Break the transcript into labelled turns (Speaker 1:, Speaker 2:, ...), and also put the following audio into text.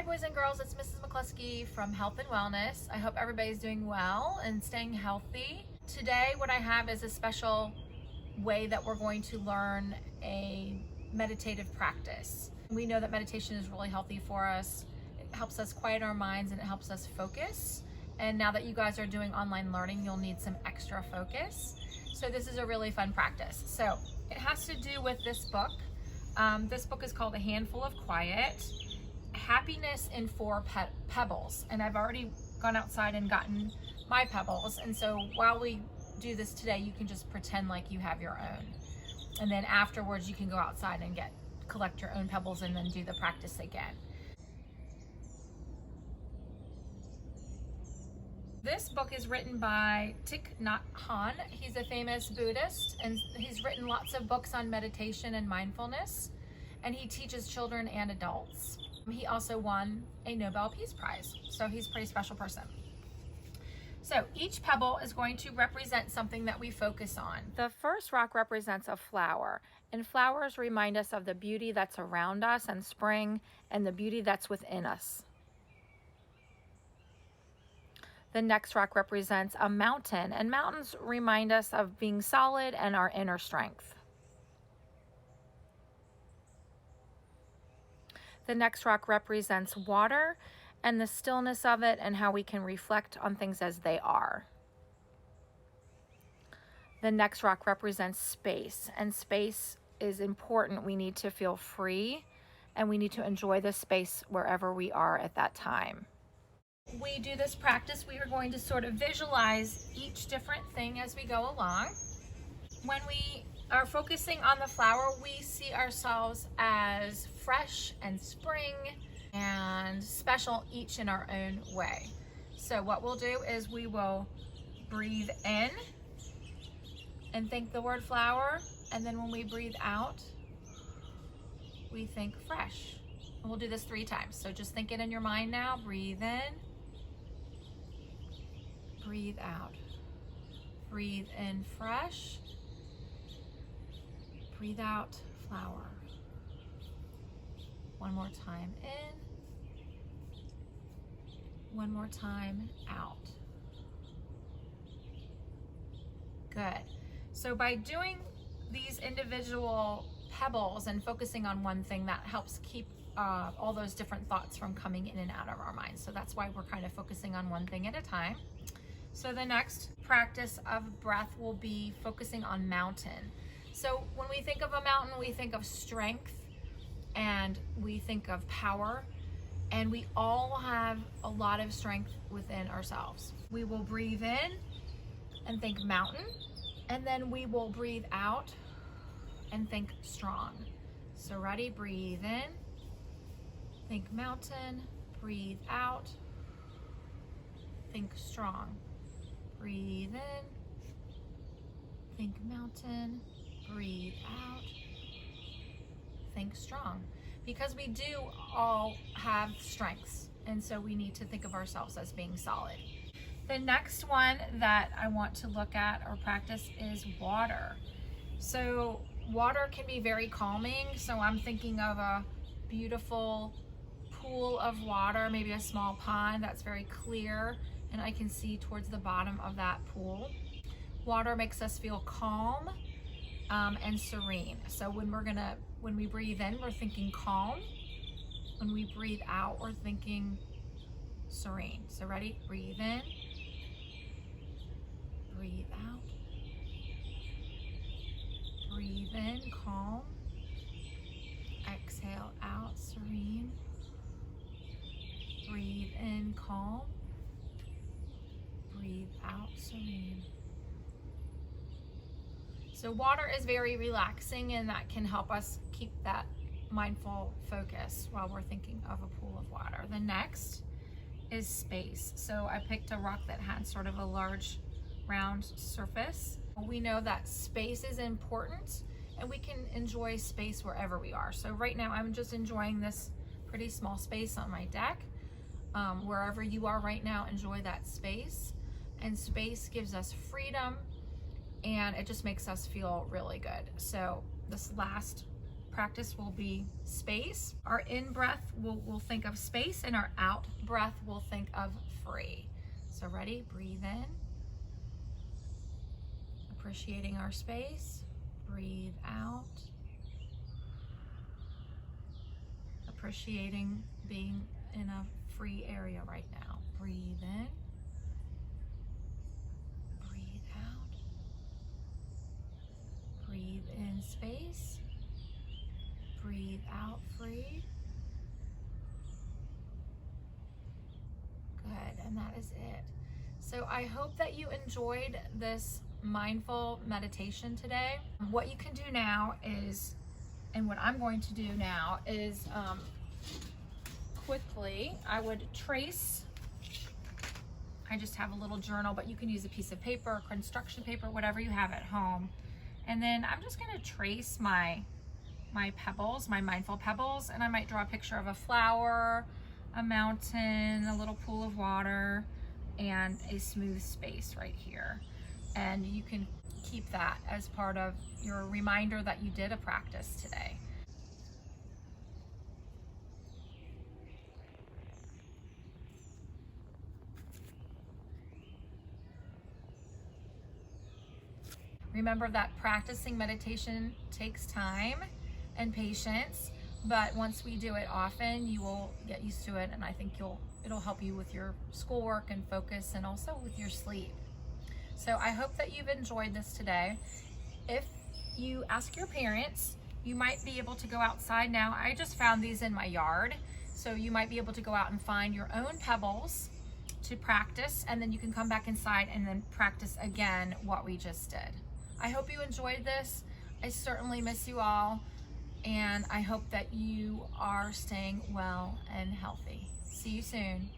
Speaker 1: boys and girls, it's Mrs. McCluskey from Health and Wellness. I hope everybody's doing well and staying healthy. Today what I have is a special way that we're going to learn a meditative practice. We know that meditation is really healthy for us. It helps us quiet our minds and it helps us focus. And now that you guys are doing online learning, you'll need some extra focus. So this is a really fun practice. So it has to do with this book. This book is called A Handful of Quiet, Happiness in 4 Pebbles. And I've already gone outside and gotten my pebbles. And so while we do this today, you can just pretend like you have your own. And then afterwards, you can go outside and collect your own pebbles and then do the practice again. This book is written by Thich Nhat Hahn. He's a famous Buddhist, and he's written lots of books on meditation and mindfulness, and he teaches children and adults. He also won a Nobel Peace Prize, so he's a pretty special person. So each pebble is going to represent something that we focus on. The first rock represents a flower, and flowers remind us of the beauty that's around us and spring and the beauty that's within us. The next rock represents a mountain, and mountains remind us of being solid and our inner strength. The next rock represents water and the stillness of it and how we can reflect on things as they are. The next rock represents space, and space is important. We need to feel free and we need to enjoy the space wherever we are at that time. We do this practice, we are going to sort of visualize each different thing as we go along. When we are focusing on the flower, we see ourselves as fresh and spring and special, each in our own way. So what we'll do is we will breathe in and think the word flower, and then when we breathe out, we think fresh. And we'll do this 3 times. So just think it in your mind now. Breathe in, breathe out. Breathe in fresh, breathe out flower. One more time in, one more time out. Good. So by doing these individual pebbles and focusing on one thing, that helps keep all those different thoughts from coming in and out of our minds. So that's why we're kind of focusing on one thing at a time. So the next practice of breath will be focusing on mountain. So when we think of a mountain, we think of strength and we think of power, and we all have a lot of strength within ourselves. We will breathe in and think mountain, and then we will breathe out and think strong. So ready? Breathe in, think mountain, breathe out, think strong. Breathe in, think mountain, breathe out, think strong. Because we do all have strengths, and so we need to think of ourselves as being solid. The next one that I want to look at or practice is water. So water can be very calming, so I'm thinking of a beautiful pool of water, maybe a small pond that's very clear, and I can see towards the bottom of that pool. Water makes us feel calm and serene. So when we breathe in, we're thinking calm. When we breathe out, we're thinking serene. So ready? Breathe in, breathe out. Breathe in, calm. Exhale out, serene. Breathe in, calm. Breathe out, serene. So water is very relaxing, and that can help us keep that mindful focus while we're thinking of a pool of water. The next is space. So I picked a rock that had sort of a large round surface. We know that space is important, and we can enjoy space wherever we are. So right now I'm just enjoying this pretty small space on my deck. Wherever you are right now, enjoy that space. And space gives us freedom, and it just makes us feel really good. So this last practice will be space. Our in breath we'll think of space, and our out breath we'll think of free. So ready? Breathe in. Appreciating our space. Breathe out. Appreciating being in a free area right now. Breathe in. Breathe out. Breathe in space. Breathe out free. Good, and that is it. So I hope that you enjoyed this mindful meditation today. What you can do now is, and what I'm going to do now is quickly, I would trace. I just have a little journal, but you can use a piece of paper, construction paper, whatever you have at home. And then I'm just gonna trace my pebbles, my mindful pebbles, and I might draw a picture of a flower, a mountain, a little pool of water, and a smooth space right here. And you can keep that as part of your reminder that you did a practice today. Remember that practicing meditation takes time and patience, but once we do it often, you will get used to it, and I think it'll help you with your schoolwork and focus, and also with your sleep. So I hope that you've enjoyed this today. If you ask your parents, you might be able to go outside now. I just found these in my yard, so you might be able to go out and find your own pebbles to practice, and then you can come back inside and then practice again what we just did. I hope you enjoyed this. I certainly miss you all, and I hope that you are staying well and healthy. See you soon.